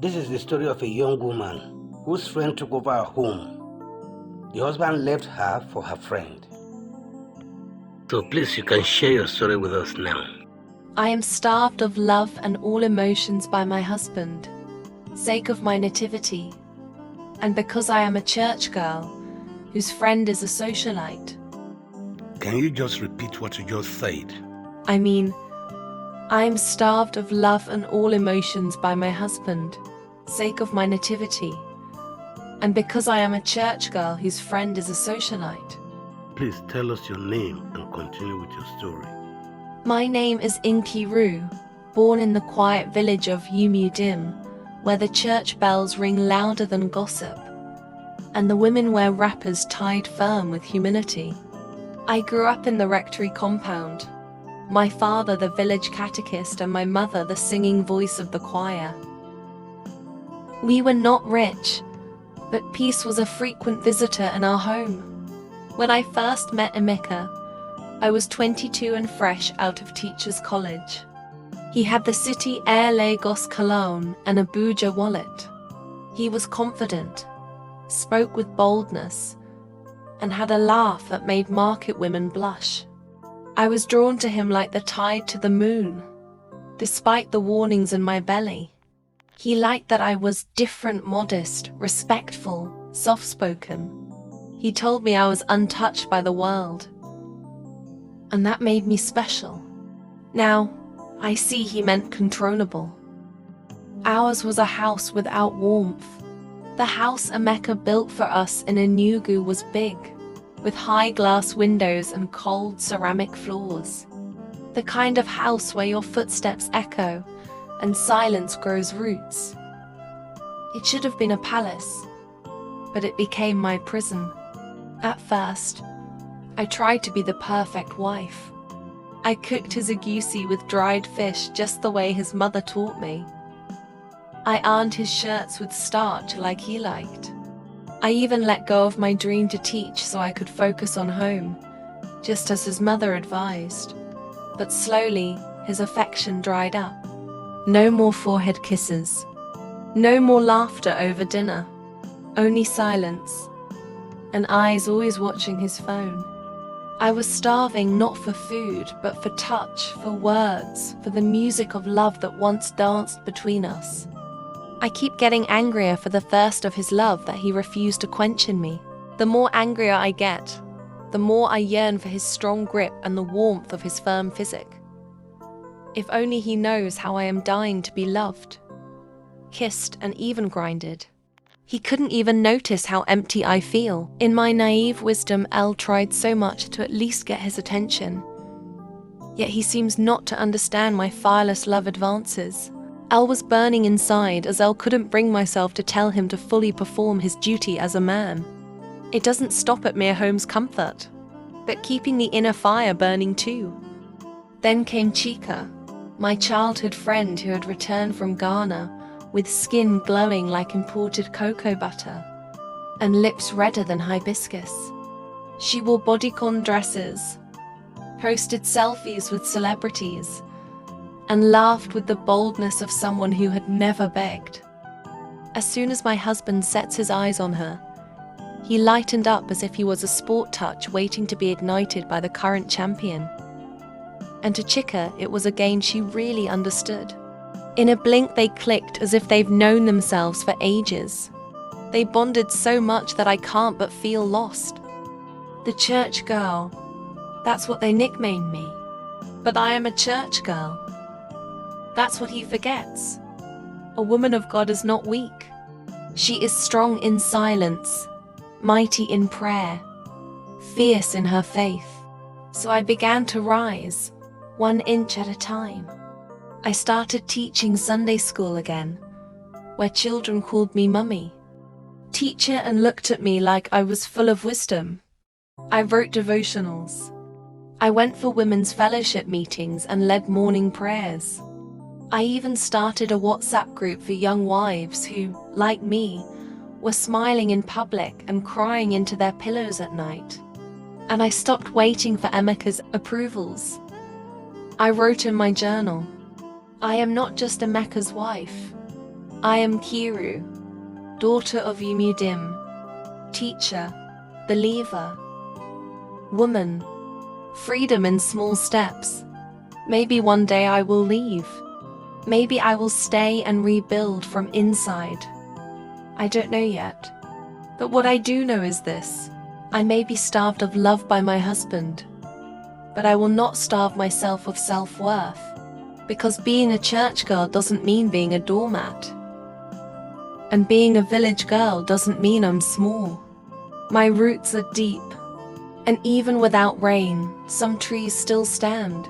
This is the story of a young woman whose friend took over her home. The husband left her for her friend. So please, you can share your story with us now. I am starved of love and all emotions by my husband, sake of my nativity, and because I am a church girl whose friend is a socialite. Can you just repeat what you just said? I mean, I am starved of love and all emotions by my husband, sake of my nativity, and because I am a church girl whose friend is a socialite. Please tell us your name and continue with your story. My name is Inki Ru, born in the quiet village of Umudim, where the church bells ring louder than gossip, and the women wear wrappers tied firm with humility. I grew up in the rectory compound, my father the village catechist and my mother the singing voice of the choir. We were not rich, but peace was a frequent visitor in our home. When I first met Emeka, I was 22 and fresh out of teacher's college. He had the City Air Lagos cologne and a Abuja wallet. He was confident, spoke with boldness, and had a laugh that made market women blush. I was drawn to him like the tide to the moon, despite the warnings in my belly. He liked that I was different, modest, respectful, soft-spoken. He told me I was untouched by the world, and that made me special. Now, I see he meant controllable. Ours was a house without warmth. The house Emeka built for us in Enugu was big, with high glass windows and cold ceramic floors. The kind of house where your footsteps echo and silence grows roots. It should have been a palace, but it became my prison. At first, I tried to be the perfect wife. I cooked his egusi with dried fish just the way his mother taught me. I ironed his shirts with starch like he liked. I even let go of my dream to teach so I could focus on home, just as his mother advised. But slowly, his affection dried up. No more forehead kisses. No more laughter over dinner. Only silence, and eyes always watching his phone. I was starving not for food, but for touch, for words, for the music of love that once danced between us. I keep getting angrier for the thirst of his love that he refused to quench in me. The more angrier I get, the more I yearn for his strong grip and the warmth of his firm physique. If only he knows how I am dying to be loved, kissed and even grinded. He couldn't even notice how empty I feel. In my naive wisdom, Elle tried so much to at least get his attention. Yet he seems not to understand my fireless love advances. Elle was burning inside as Elle couldn't bring myself to tell him to fully perform his duty as a man. It doesn't stop at mere home's comfort, but keeping the inner fire burning too. Then came Chika, my childhood friend who had returned from Ghana, with skin glowing like imported cocoa butter, and lips redder than hibiscus. She wore bodycon dresses, posted selfies with celebrities, and laughed with the boldness of someone who had never begged. As soon as my husband sets his eyes on her, he lightened up as if he was a sport touch waiting to be ignited by the current champion. And to Chika, it was a game she really understood. In a blink they clicked as if they've known themselves for ages. They bonded so much that I can't but feel lost. The church girl, that's what they nicknamed me. But I am a church girl. That's what he forgets. A woman of God is not weak. She is strong in silence, mighty in prayer, fierce in her faith. So I began to rise, 1 inch at a time. I started teaching Sunday school again, where children called me mummy, teacher, and looked at me like I was full of wisdom. I wrote devotionals. I went for women's fellowship meetings and led morning prayers. I even started a WhatsApp group for young wives who, like me, were smiling in public and crying into their pillows at night. And I stopped waiting for Emeka's approvals. I wrote in my journal, I am not just Emeka's wife. I am Kiru, daughter of Yumudim, teacher, believer, woman, freedom in small steps. Maybe one day I will leave. Maybe I will stay and rebuild from inside. I don't know yet. But what I do know is this. I may be starved of love by my husband, but I will not starve myself of self-worth, because being a church girl doesn't mean being a doormat. And being a village girl doesn't mean I'm small. My roots are deep, and even without rain, some trees still stand.